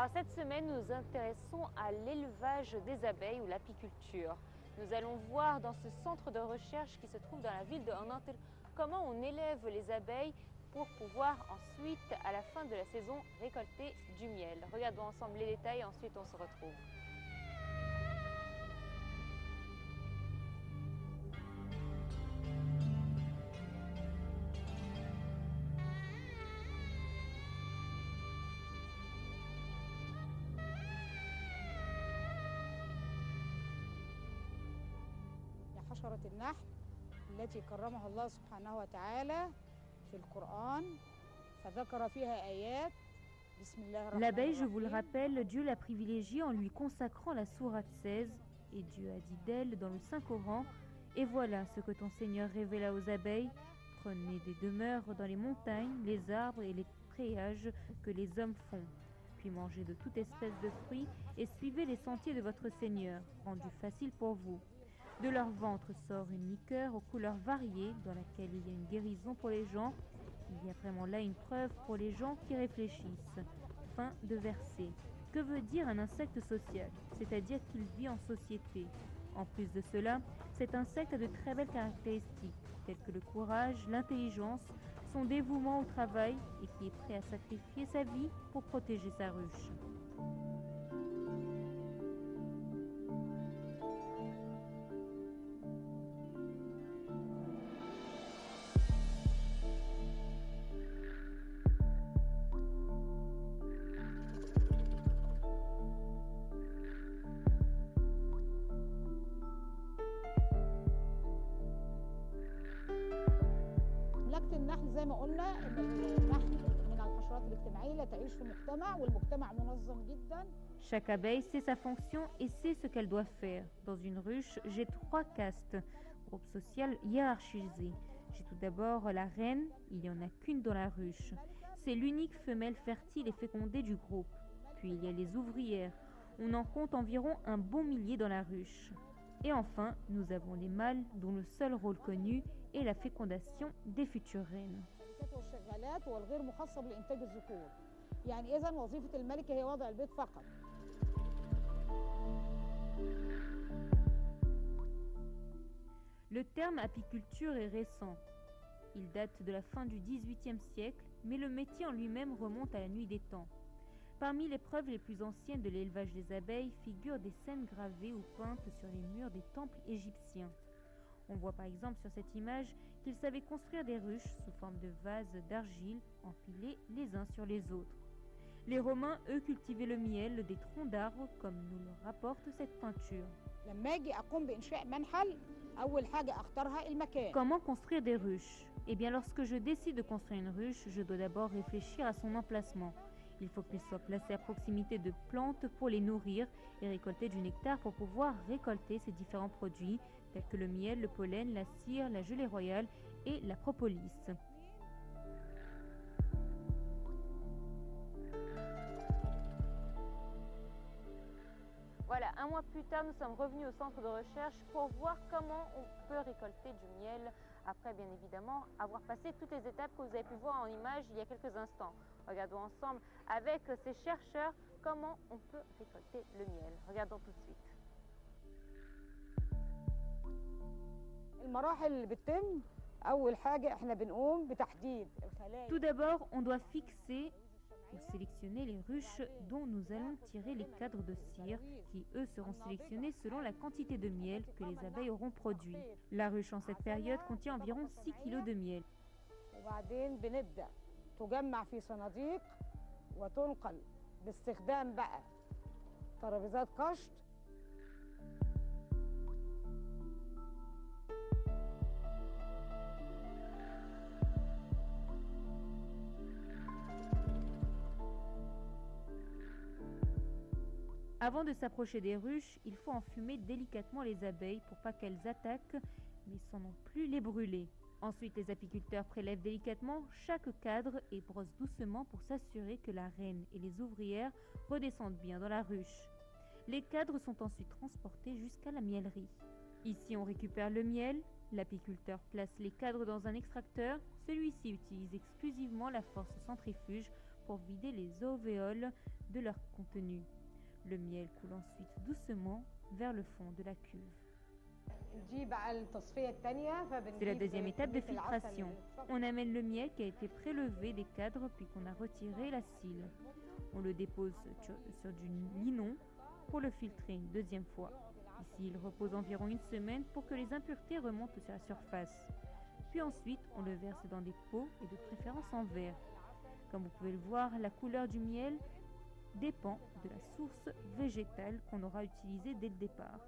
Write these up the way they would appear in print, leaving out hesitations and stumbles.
Alors cette semaine, nous nous intéressons à l'élevage des abeilles ou l'apiculture. Nous allons voir dans ce centre de recherche qui se trouve dans la ville de Hanantır comment on élève les abeilles pour pouvoir ensuite, à la fin de la saison, récolter du miel. Regardons ensemble les détails, ensuite on se retrouve. حشرة النحل التي كرمها الله سبحانه وتعالى في القرآن فذكر فيها آيات بسم الله الرحمن L'abeille, je vous le الرحيم. rappelle, Dieu l'a privilégiée en lui consacrant la sourate 16, et Dieu a dit d'elle dans le Saint-Coran, « Et voilà ce que ton Seigneur révéla aux abeilles, prenez des demeures dans les montagnes, les arbres et les treillages que les hommes font, puis mangez de toute espèce de fruits et suivez les sentiers de votre Seigneur, rendus faciles pour vous. De leur ventre sort une liqueur aux couleurs variées dans laquelle il y a une guérison pour les gens. Il y a vraiment là une preuve pour les gens qui réfléchissent. » Fin de verset. Que veut dire un insecte social? C'est-à-dire qu'il vit en société. En plus de cela, cet insecte a de très belles caractéristiques, telles que le courage, l'intelligence, son dévouement au travail et qui est prêt à sacrifier sa vie pour protéger sa ruche. مملكة النحل زي ما قلنا إن النحل من الحشرات الاجتماعية اللي تعيش في مجتمع والمجتمع منظم جدا. Chaque abeille sait sa fonction et sait ce qu'elle doit faire. Dans une ruche, j'ai 3 castes, groupe social hiérarchisé. J'ai tout d'abord la reine, il n'y en a qu'une dans la ruche. C'est l'unique femelle fertile et fécondée du groupe. Puis il y a les ouvrières. On en compte environ un bon millier dans la ruche. Et enfin, nous avons les mâles dont le seul rôle connu est la fécondation des futures reines. الملكات والشغالات والغير مخصب لإنتاج الذكور. يعني إذا وظيفة الملكة هي وضع البيض فقط. Le terme apiculture est récent. Il date de la fin du XVIIIe siècle, mais le métier en lui-même remonte à la nuit des temps. Parmi les preuves les plus anciennes de l'élevage des abeilles figurent des scènes gravées ou peintes sur les murs des temples égyptiens. On voit par exemple sur cette image qu'ils savaient construire des ruches sous forme de vases d'argile empilés les uns sur les autres. Les Romains, eux, cultivaient le miel des troncs d'arbres comme nous le rapporte cette peinture. لما أجي أقوم بإنشاء منحل أول حاجة أختارها المكان. Comment construire des ruches? Eh bien, lorsque je décide de construire une ruche, je dois d'abord réfléchir à son emplacement. Il faut qu'il soit placé à proximité de plantes pour les nourrir et récolter du nectar pour pouvoir récolter ces différents produits tels que le miel, le pollen, la cire, la gelée royale et la propolis. Voilà, un mois plus tard, nous sommes revenus au centre de recherche pour voir comment on peut récolter du miel après, bien évidemment, avoir passé toutes les étapes que vous avez pu voir en image il y a quelques instants. Regardons ensemble avec ces chercheurs comment on peut récolter le miel. Regardons tout de suite. المراحل اللي بتتم أول حاجة إحنا بنقوم بتحديد الخلايا. Tout d'abord, on doit fixer ou sélectionner les ruches dont nous allons tirer les cadres de cire qui, eux, seront sélectionnés selon la quantité de miel que les abeilles auront produit. La ruche en cette période contient environ 6 kg de miel. وبعدين بنبدأ تجمع في صناديق وتنقل باستخدام بقى ترابيزات قشط. Avant de s'approcher des ruches, il faut enfumer délicatement les abeilles pour pas qu'elles attaquent, mais sans non plus les brûler. Ensuite, les apiculteurs prélèvent délicatement chaque cadre et brossent doucement pour s'assurer que la reine et les ouvrières redescendent bien dans la ruche. Les cadres sont ensuite transportés jusqu'à la miellerie. Ici, on récupère le miel. L'apiculteur place les cadres dans un extracteur. Celui-ci utilise exclusivement la force centrifuge pour vider les alvéoles de leur contenu. Le miel coule ensuite doucement vers le fond de la cuve. C'est la deuxième étape de filtration. On amène le miel qui a été prélevé des cadres puis qu'on a retiré la cile. On le dépose sur du linon pour le filtrer une deuxième fois. Ici, il repose environ une semaine pour que les impuretés remontent sur la surface. Puis ensuite, on le verse dans des pots et de préférence en verre. Comme vous pouvez le voir, la couleur du miel dépend de la source végétale qu'on aura utilisée dès le départ.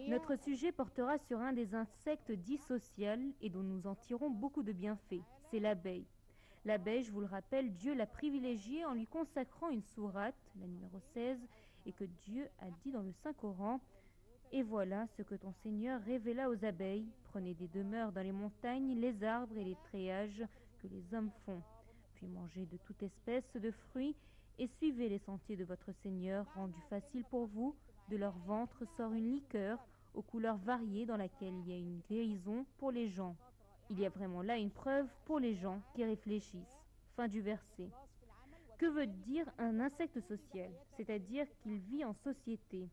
Notre sujet portera sur un des insectes dits sociaux et dont nous en tirons beaucoup de bienfaits, c'est l'abeille. L'abeille, je vous le rappelle, Dieu l'a privilégiée en lui consacrant une sourate, la numéro 16, et que Dieu a dit dans le Saint-Coran « Et voilà ce que ton Seigneur révéla aux abeilles, prenez des demeures dans les montagnes, les arbres et les treillages que les hommes font, puis mangez de toute espèce de fruits, et suivez les sentiers de votre Seigneur, rendus faciles pour vous. De leur ventre sort une liqueur aux couleurs variées dans laquelle il y a une guérison pour les gens. Il y a vraiment là une preuve pour les gens qui réfléchissent. » Fin du verset. Que veut dire un insecte social? C'est-à-dire qu'il vit en société.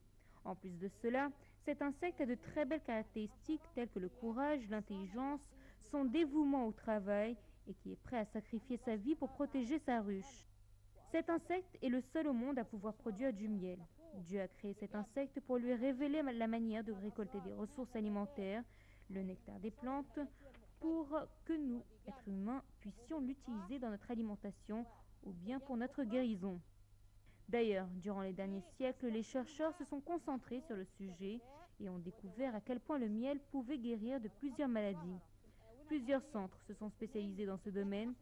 En plus de cela, cet insecte a de très belles caractéristiques telles que le courage, l'intelligence, son dévouement au travail et qui est prêt à sacrifier sa vie pour protéger sa ruche. Cet insecte est le seul au monde à pouvoir produire du miel. Dieu a créé cet insecte pour lui révéler la manière de récolter des ressources alimentaires, le nectar des plantes, pour que nous, êtres humains, puissions l'utiliser dans notre alimentation ou bien pour notre guérison. D'ailleurs, durant les derniers siècles, les chercheurs se sont concentrés sur le sujet et ont découvert à quel point le miel pouvait guérir de plusieurs maladies. Plusieurs centres se sont spécialisés dans ce domaine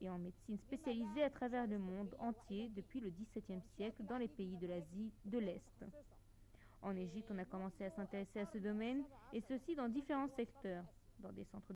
et en médecine spécialisée à travers le monde entier depuis le XVIIe siècle dans les pays de l'Asie de l'Est. En Égypte, on a commencé à s'intéresser à ce domaine, et ceci dans différents secteurs, dans des centres